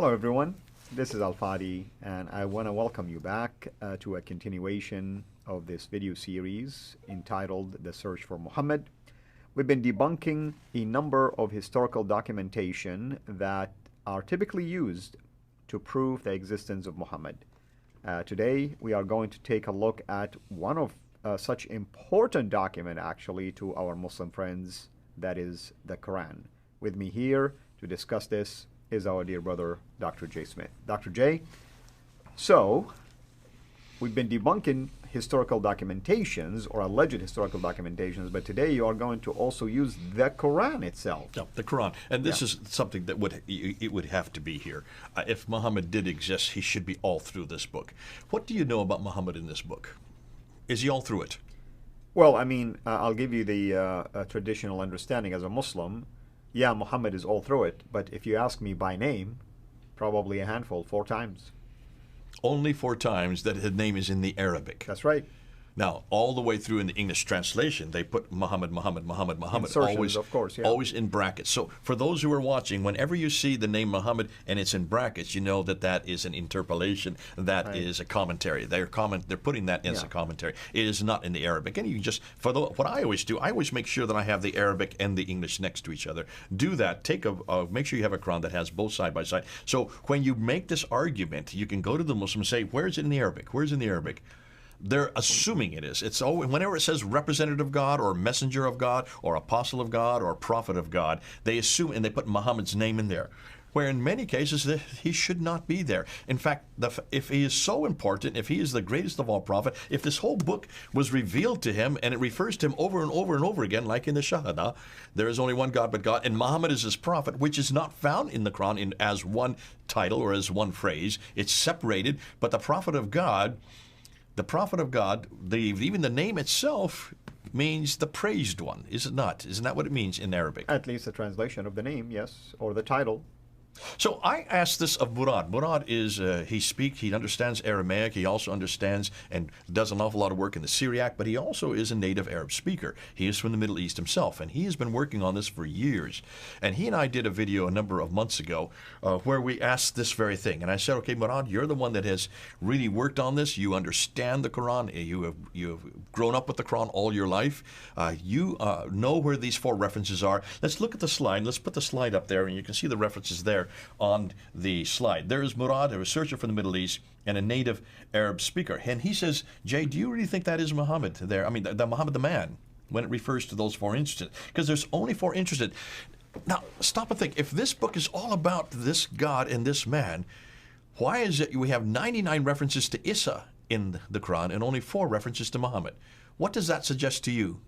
Hello everyone, this is Al-Fadi and I want to welcome you back to a continuation of this video series entitled The Search for Muhammad. We've been debunking a number of historical documentation that are typically used to prove the existence of Muhammad. Today we are going to take a look at one of such important document actually to our Muslim friends, that is the Quran. With me here to discuss this is our dear brother, Dr. Jay Smith. Dr. Jay, so we've been debunking historical documentations or alleged historical documentations, but today you are going to also use the Quran itself. Yeah, the Quran. And this is something that would have to be here. If Muhammad did exist, he should be all through this book. What do you know about Muhammad in this book? Is he all through it? Well, I mean, I'll give you the traditional understanding as a Muslim. Yeah, Muhammad is all through it, but if you ask me by name, probably a handful, 4 times. Only 4 times that his name is in the Arabic. That's right. Now, all the way through in the English translation, they put Muhammad, Muhammad, Muhammad, Muhammad, Insertions, always, of course, yeah. always in brackets. So for those who are watching, whenever you see the name Muhammad and it's in brackets, you know that that is an interpolation, that is a commentary. They're putting that as a commentary. It is not in the Arabic. And you can just, what I always do, I always make sure that I have the Arabic and the English next to each other. Do that. Make sure you have a Quran that has both side by side. So when you make this argument, you can go to the Muslim and say, where is it in the Arabic? Where is it in the Arabic? They're assuming it is. It's always, whenever it says representative of God or messenger of God or apostle of God or prophet of God, they assume and they put Muhammad's name in there, where in many cases he should not be there. In fact, if he is so important, if he is the greatest of all prophets, if this whole book was revealed to him and it refers to him over and over and over again, like in the Shahada, there is only one God but God, and Muhammad is his prophet, which is not found in the Quran as one title or as one phrase. It's separated, but the prophet of God, even the name itself means the praised one, is it not? Isn't that what it means in Arabic? At least the translation of the name, yes, or the title. So I asked this of Murad. Murad is, he understands Aramaic. He also understands and does an awful lot of work in the Syriac, but he also is a native Arab speaker. He is from the Middle East himself, and he has been working on this for years. And he and I did a video a number of months ago where we asked this very thing. And I said, okay, Murad, you're the one that has really worked on this. You understand the Quran. You have grown up with the Quran all your life. You know where these 4 references are. Let's look at the slide. Let's put the slide up there, and you can see the references there on the slide. There is Murad, a researcher from the Middle East and a native Arab speaker. And he says, Jay, do you really think that is Muhammad there? I mean, the Muhammad the man, when it refers to those 4 instances. Because there's only 4 instances. Now, stop and think. If this book is all about this God and this man, why is it we have 99 references to Isa in the Quran and only 4 references to Muhammad? What does that suggest to you?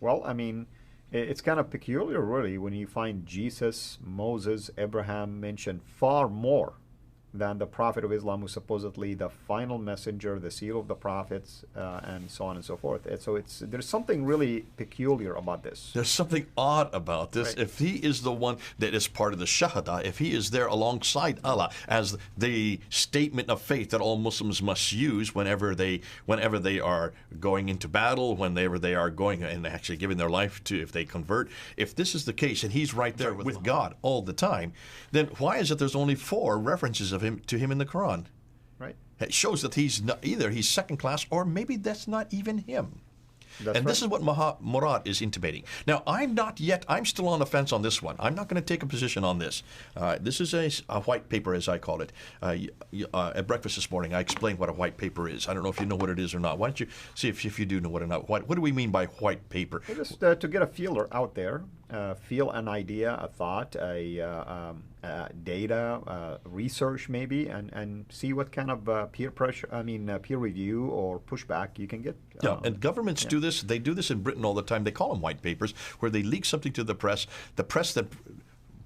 Well, I mean, it's kind of peculiar, really, when you find Jesus, Moses, Abraham mentioned far more than the Prophet of Islam, who's supposedly the final messenger, the seal of the prophets, and so on and so forth. And so there's something really peculiar about this. There's something odd about this. Right. If he is the one that is part of the Shahada, if he is there alongside Allah as the statement of faith that all Muslims must use whenever they are going into battle, whenever they are going and actually giving their life to, if they convert, if this is the case and he's right there with God all the time, then why is it there's only 4 references of to him in the Quran? Right. It shows that he's not, either he's second class or maybe that's not even him. That's this is what Murad is intimating. Now, I'm still on the fence on this one. I'm not going to take a position on this. This is a white paper, as I call it. At breakfast this morning, I explained what a white paper is. I don't know if you know what it is or not. Why don't you see if you do know what or not. What do we mean by white paper? Well, just to get a feeler out there, feel an idea, a thought, data, research maybe, and see what kind of peer review or pushback you can get. Yeah, and governments do this. They do this in Britain all the time. They call them white papers, where they leak something to the press. The press that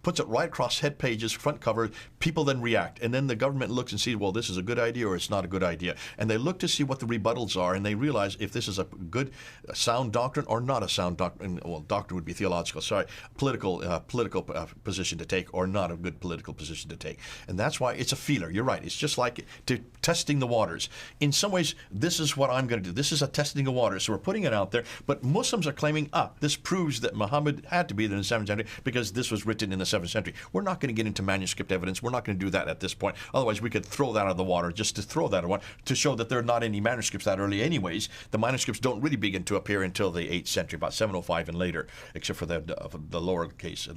puts it right across head pages, front cover, people then react. And then the government looks and sees, well, this is a good idea or it's not a good idea. And they look to see what the rebuttals are, and they realize if this is a good, sound doctrine or not a sound doctrine. Well, doctrine would be theological, sorry, political position to take or not a good political position to take. And that's why it's a feeler. You're right. It's just like testing the waters. In some ways, this is what I'm going to do. This is a testing of waters. So we're putting it out there. But Muslims are claiming, this proves that Muhammad had to be there in the 7th century because this was written in the 7th century. We're not going to get into manuscript evidence. We're not going to do that at this point. Otherwise, we could throw that out of the water just to throw that out to show that there are not any manuscripts that early anyways. The manuscripts don't really begin to appear until the 8th century, about 705 and later, except for the lowercase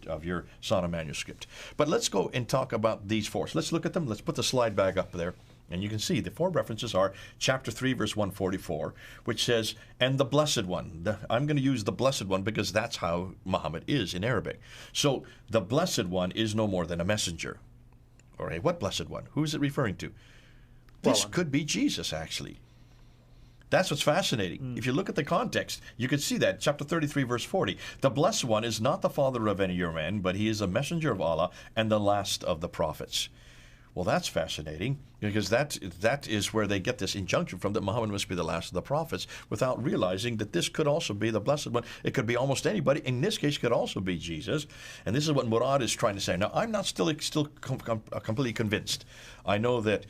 of your Sana manuscript. But let's go and talk about these four. So let's look at them. Let's put the slide back up there. And you can see the four references are chapter 3, verse 144, which says, and the Blessed One. I'm going to use the Blessed One because that's how Muhammad is in Arabic. So the Blessed One is no more than a messenger. All right, what Blessed One? Who is it referring to? This could be Jesus, actually. That's what's fascinating. If you look at the context, you can see that. Chapter 33, verse 40. The Blessed One is not the father of any of your men, but he is a messenger of Allah and the last of the prophets. Well, that's fascinating, because that is where they get this injunction from, that Muhammad must be the last of the prophets, without realizing that this could also be the Blessed One. It could be almost anybody. In this case, it could also be Jesus. And this is what Murad is trying to say. Now, I'm not still completely convinced. I know that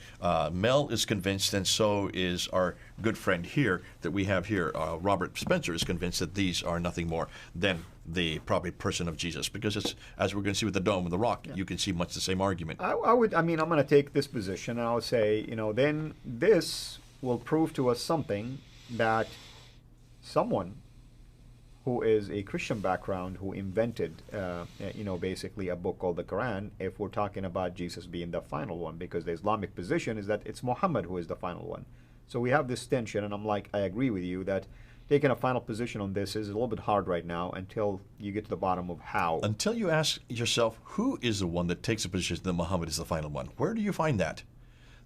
Mel is convinced, and so is our good friend here that we have here. Robert Spencer is convinced that these are nothing more than the probably person of Jesus, because it's, as we're going to see with the dome and the rock, you can see much the same argument. I'm going to take this position, and I would say, then this will prove to us something, that someone who is a Christian background, who invented, basically a book called the Quran, if we're talking about Jesus being the final one, because the Islamic position is that it's Muhammad who is the final one. So we have this tension, and I agree with you that taking a final position on this is a little bit hard right now until you get to the bottom of how. Until you ask yourself, who is the one that takes a position that Muhammad is the final one? Where do you find that?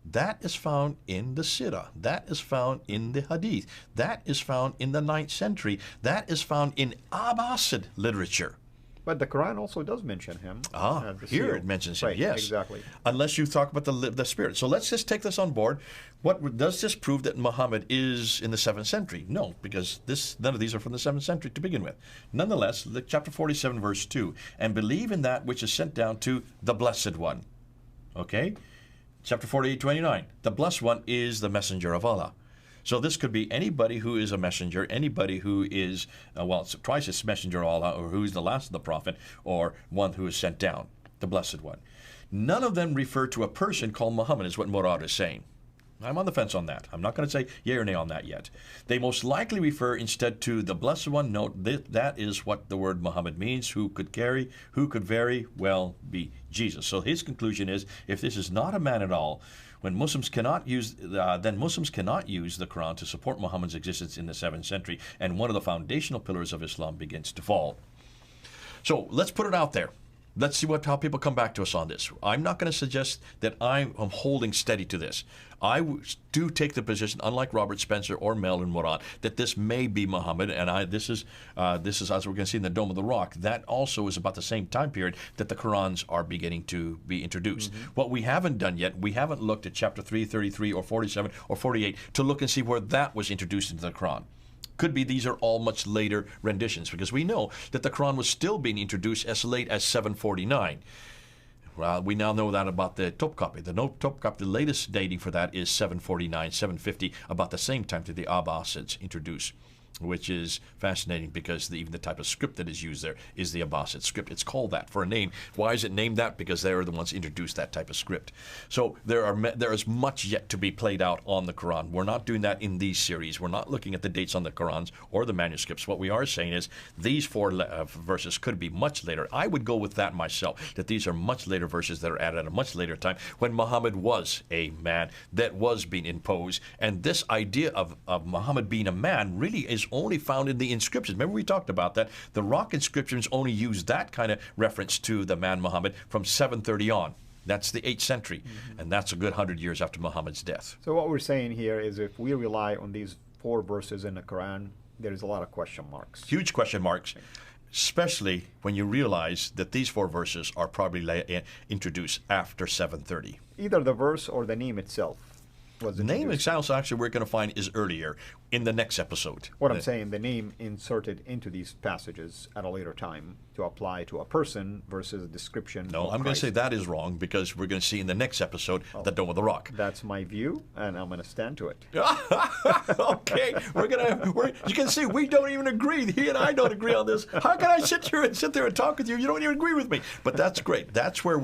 That is found in the Sirah. That is found in the Hadith. That is found in the 9th century. That is found in Abbasid literature. But the Quran also does mention him. Here it mentions him, right, yes. Exactly. Unless you talk about the Spirit. So let's just take this on board. Does this prove that Muhammad is in the 7th century? No, because none of these are from the 7th century to begin with. Nonetheless, chapter 47, verse 2, and believe in that which is sent down to the Blessed One. Okay? Chapter 48, 29, the Blessed One is the messenger of Allah. So this could be anybody who is a messenger, anybody who is, twice as messenger of Allah, or who is the last of the prophet, or one who is sent down, the Blessed One. None of them refer to a person called Muhammad, is what Murad is saying. I'm on the fence on that. I'm not going to say yea or nay on that yet. They most likely refer instead to the Blessed One. Note that is what the word Muhammad means, who could very well be Jesus. So his conclusion is, if this is not a man at all, then Muslims cannot use the Quran to support Muhammad's existence in the 7th century, and one of the foundational pillars of Islam begins to fall. So let's put it out there. Let's see how people come back to us on this. I'm not going to suggest that I am holding steady to this. I do take the position, unlike Robert Spencer or Mel and Murad, that this may be Muhammad, and this is as we're going to see in the Dome of the Rock. That also is about the same time period that the Qurans are beginning to be introduced. What we haven't done yet, we haven't looked at chapter 3, 33, or 47, or 48 to look and see where that was introduced into the Quran. Could be these are all much later renditions, because we know that the Quran was still being introduced as late as 749. Well, we now know that about the Topkapi. The Topkapi, the latest dating for that is 749, 750, about the same time that the Abbasids introduced, which is fascinating, because even the type of script that is used there is the Abbasid script. It's called that for a name. Why is it named that? Because they are the ones who introduced that type of script. So there is much yet to be played out on the Quran. We're not doing that in these series. We're not looking at the dates on the Qurans or the manuscripts. What we are saying is these four verses could be much later. I would go with that myself, that these are much later verses that are added at a much later time, when Muhammad was a man that was being imposed. And this idea of Muhammad being a man really is only found in the inscriptions. Remember, we talked about that. The rock inscriptions only use that kind of reference to the man Muhammad from 730 on. That's the 8th century, and that's a good 100 years after Muhammad's death. So what we're saying here is, if we rely on these 4 verses in the Quran, there's a lot of question marks. Huge question marks, especially when you realize that these 4 verses are probably introduced after 730. Either the verse or the name itself. The name itself, actually, we're going to find is earlier in the next episode. What I'm saying, the name inserted into these passages at a later time to apply to a person versus a description. No, of I'm going to Christ. say that is wrong because we're going to see in the next episode the Dome of the Rock. That's my view, and I'm going to stand to it. Okay, you can see we don't even agree. He and I don't agree on this. How can I sit there and talk with you? You don't even agree with me. But that's great. That's where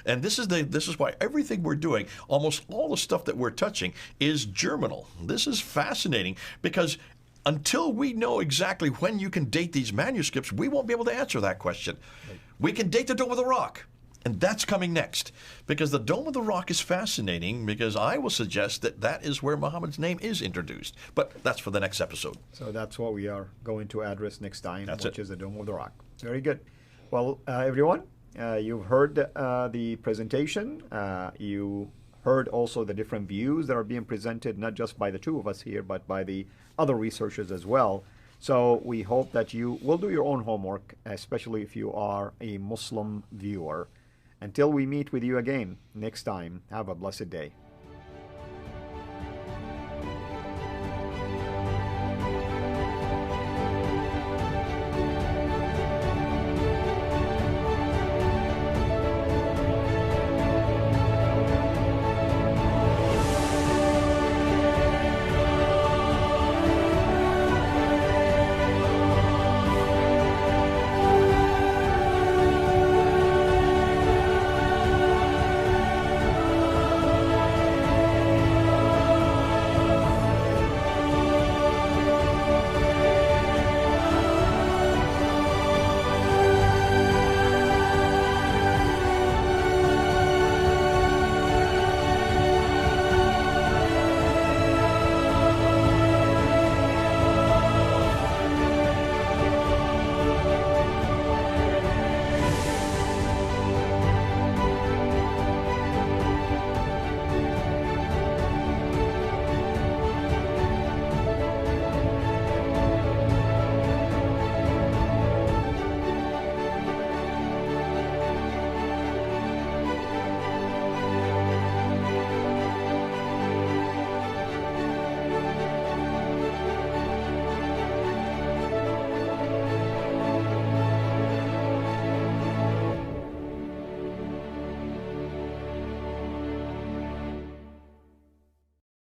and this is why everything we're doing, almost all the stuff that we're touching, is germinal. This is fascinating because until we know exactly when you can date these manuscripts, we won't be able to answer that question. Right. We can date the Dome of the Rock. And that's coming next, because the Dome of the Rock is fascinating, because I will suggest that that is where Muhammad's name is introduced. But that's for the next episode. So that's what we are going to address next time, which is the Dome of the Rock. Very good. Well, everyone, you've heard the presentation. You heard also the different views that are being presented, not just by the two of us here, but by the other researchers as well. So we hope that you will do your own homework, especially if you are a Muslim viewer. Until we meet with you again next time, have a blessed day.